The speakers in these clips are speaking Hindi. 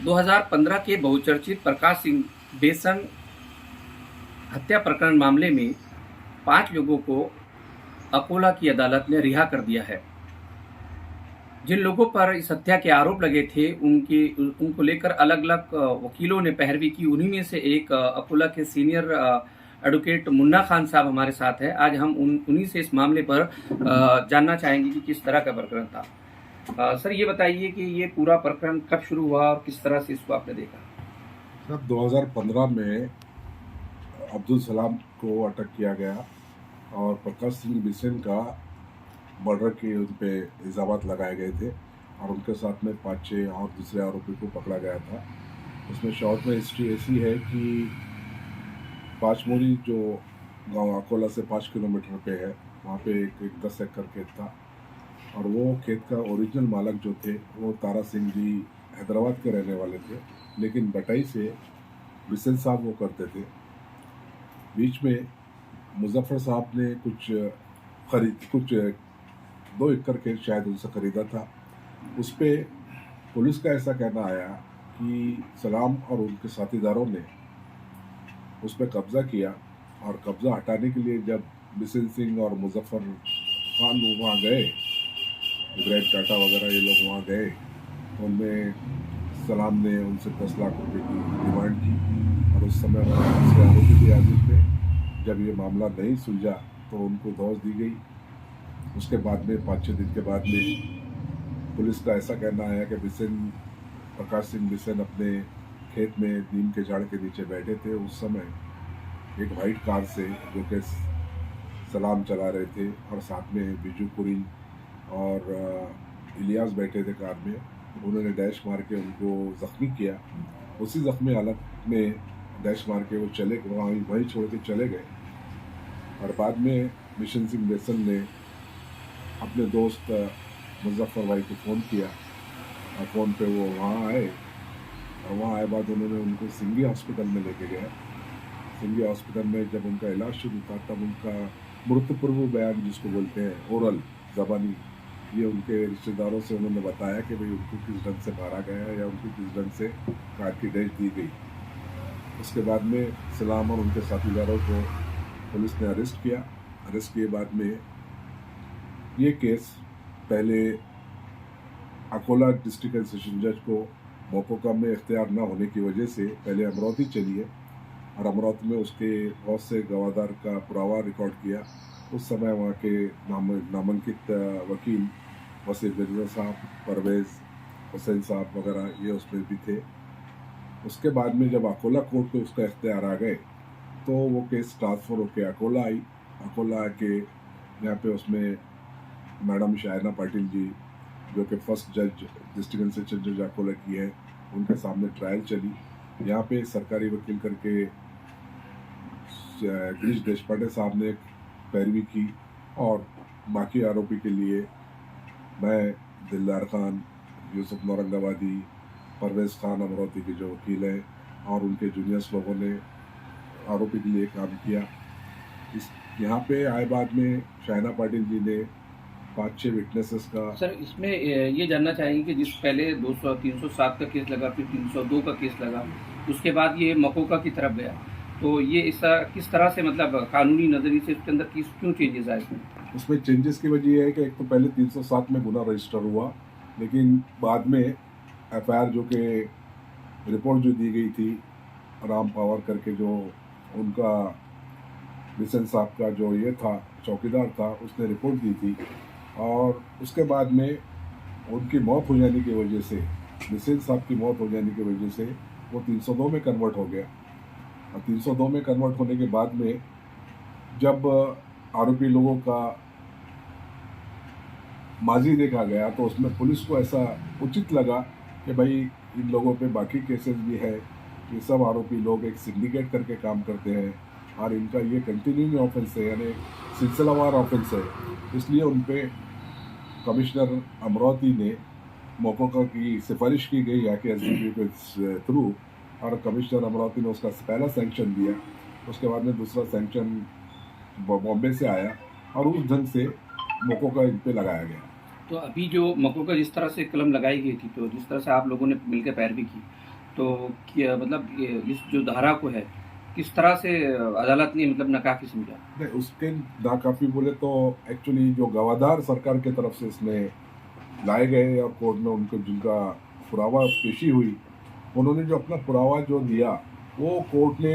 2015 के बहुचर्चित प्रकाश सिंह बेसन हत्या प्रकरण मामले में 5 लोगों को अकोला की अदालत ने रिहा कर दिया है। जिन लोगों पर इस हत्या के आरोप लगे थे उनको लेकर अलग-अलग वकीलों ने पैरवी की। उन्हीं में से एक अकोला के सीनियर एडवोकेट मुन्ना खान साहब हमारे साथ हैं। आज हम उन्हीं से इस मामले पर जानना चाहेंगे कि किस तरह का प्रकरण था। सर, ये बताइए कि ये पूरा प्रकरण कब शुरू हुआ और किस तरह से इसको आपने देखा? सर, 2015 में अब्दुल सलाम को अटक किया गया और प्रकाश सिंह बिसेन का मर्डर के उन पे इल्ज़ामात लगाए गए थे और उनके साथ में 5-6 और दूसरे आरोपी को पकड़ा गया था। उसमें शॉर्ट में हिस्ट्री ऐसी है कि पाँचमोरी जो गांव अकोला से 5 किलोमीटर पे है, वहाँ पे एक 10 एकड़ खेत था और वो खेत का ओरिजिनल मालिक जो थे वो तारा सिंह जी हैदराबाद के रहने वाले थे, लेकिन बटाई से बिसेन साहब वो करते थे। बीच में मुजफ्फर साहब ने कुछ 2 एकड़ खेत शायद उनसे खरीदा था। उस पर पुलिस का ऐसा कहना आया कि सलाम और उनके साथीदारों ने उस पर कब्ज़ा किया और कब्ज़ा हटाने के लिए जब बिसेन सिंह और मुजफ्फर खान वहाँ गए, इब्राहिम टाटा वगैरह ये लोग वहाँ गए, तो उनमें सलाम ने उनसे 10 लाख रुपए की डिमांड की और उस समय दूसरे आरोपी भी हाजिर थे। जब ये मामला नहीं सुलझा तो उनको धौंस दी गई। उसके बाद में 5-6 दिन के बाद में पुलिस का ऐसा कहना आया कि प्रकाश सिंह बिसेन अपने खेत में नीम के झाड़ के नीचे बैठे थे। उस समय एक वाइट कार से जो कि सलाम चला रहे थे और साथ में बिजू कुरिन और इलियास बैठे थे कार में, उन्होंने डैश मार के उनको ज़ख्मी किया। उसी ज़ख्मी हालत में डैश मार के वो चले वहीं छोड़ के चले गए और बाद में बिशन सिंह बेसन ने अपने दोस्त मुजफ्फर भाई को फ़ोन किया और फ़ोन पे वो वहाँ आए और वहाँ आए बाद उन्होंने उनको सिंघी हॉस्पिटल में लेके गया। सिंघी हॉस्पिटल में जब उनका इलाज शुरू था तब उनका मृतपूर्व बयान जिसको बोलते हैं ओरल ज़बानी, ये उनके रिश्तेदारों से उन्होंने बताया कि भाई उनको किस ढंग से मारा गया या उनको किस ढंग से कार की डेथ दी गई। उसके बाद में सलाम और उनके साथीदारों को पुलिस ने अरेस्ट किया। अरेस्ट किए बाद में ये केस पहले अकोला डिस्ट्रिक्ट एंड सेशन जज को मोकोका में इख्तियार न होने की वजह से पहले अमरावती चली है और अमरावती में उसके बहुत से गवाहदार का पुरावा रिकॉर्ड किया। उस समय वहाँ के नामांकित वकील वसीर मिर्जा साहब, परवेज़ हुसैन साहब वगैरह ये उसमें भी थे। उसके बाद में जब अकोला कोर्ट को उसका इख्तियार आ गए तो वो केस ट्रांसफ़र होकर अकोला आई। अकोला आके यहाँ पे उसमें मैडम शायना पाटिल जी जो कि फर्स्ट जज डिस्ट्रिक्ट एंड सेशन जज अकोला की है, उनके सामने ट्रायल चली। यहाँ पे सरकारी वकील करके गिरीश देशपांडे साहब ने पैरवी की और बाकी आरोपी के लिए मैं, दिलदार खान, यूसुफ नौरंगाबादी, परवेज़ खान अमरावती के जो वकील हैं और उनके जूनियर्स लोगों ने आरोपी के लिए काम किया। इस यहाँ पे आए बाद में शायना पाटिल जी ने 5-6 विटनेसेस का। सर, इसमें ये जानना चाहेंगे कि जिस पहले 307 का केस लगा, फिर 302 का केस लगा, उसके बाद ये मकोका की तरफ गया, तो ये ऐसा किस तरह से मतलब कानूनी नज़रिए से उसके अंदर क्यों चेंजेस आए उसमें चेंजेस की वजह यह है कि एक तो पहले 307 में गुना रजिस्टर हुआ, लेकिन बाद में एफआईआर जो कि रिपोर्ट जो दी गई थी राम पावर करके, जो उनका बिसेन साहब का जो ये था चौकीदार था, उसने रिपोर्ट दी थी और उसके बाद में उनकी मौत हो जाने की वजह से, बिसेन साहब की मौत हो जाने की वजह से वो 302 में कन्वर्ट हो गया। और 302 में कन्वर्ट होने के बाद में जब आरोपी लोगों का माजी देखा गया तो उसमें पुलिस को ऐसा उचित लगा कि भाई इन लोगों पे बाकी केसेस भी है, ये सब आरोपी लोग एक सिंडिकेट करके काम करते हैं और इनका ये कंटिन्यूइंग ऑफेंस है, यानी सिलसिलावार ऑफेंस है। इसलिए उन पे कमिश्नर अमरावती ने मोकोका की सिफारिश की गई या कि एसडीपी के थ्रू, और कमिश्नर अमरावती ने उसका पहला सैंक्शन दिया। उसके बाद में दूसरा सैंक्शन बॉम्बे से आया और उस ढंग से मोकोका इन पे लगाया गया। तो अभी जो मकोका जिस तरह से कलम लगाई गई थी, तो जिस तरह से आप लोगों ने मिलकर पैरवी की, तो क्या मतलब इस जो धारा को है किस तरह से अदालत ने मतलब नाकाफी समझा? नहीं, उसके नाकाफी बोले तो एक्चुअली जो गवादार सरकार की तरफ से इसमें लाए गए और कोर्ट में उनको जिनका पुरावा पेशी हुई, उन्होंने जो अपना पुरावा जो दिया वो कोर्ट ने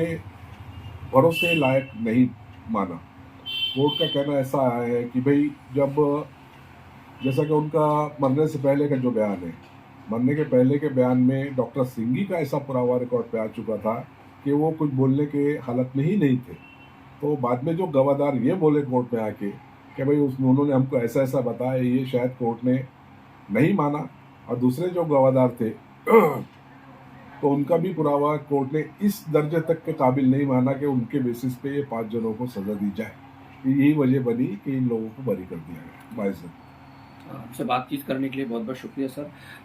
भरोसे लायक नहीं माना। कोर्ट का कहना ऐसा है कि भाई जब जैसा कि उनका मरने से पहले का जो बयान है, मरने के पहले के बयान में डॉक्टर सिंघी का ऐसा पुरावा रिकॉर्ड पे आ चुका था कि वो कुछ बोलने के हालत में ही नहीं थे। तो बाद में जो गवादार ये बोले कोर्ट में आके कि भाई उन्होंने हमको ऐसा ऐसा बताया, ये शायद कोर्ट ने नहीं माना। और दूसरे जो गवादार थे तो उनका भी पुरावा कोर्ट ने इस दर्जे तक के काबिल नहीं माना कि उनके बेसिस पे ये 5 जनों को सजा दी जाए। यही वजह बनी कि इन लोगों को बरी कर दिया गया बाइज्जत। आपसे बातचीत करने के लिए बहुत बहुत शुक्रिया सर।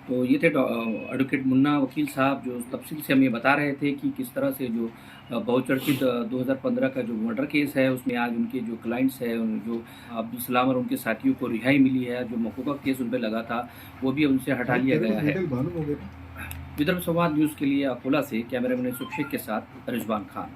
तो ये थे एडवोकेट मुन्ना वकील साहब, जो तफसील से हमें बता रहे थे कि किस तरह से जो बहुचर्चित 2015 का जो मर्डर केस है उसमें आज उनके जो क्लाइंट्स हैं, जो अब्दुल सलाम और उनके साथियों को रिहाई मिली है। जो मौकूफा केस उन पर लगा था वो भी उनसे हटा लिया गया है। विदर्भ संवाद न्यूज़ के लिए अकोला से कैमरामैन यूसुफ शेख के साथ रिजवान खान।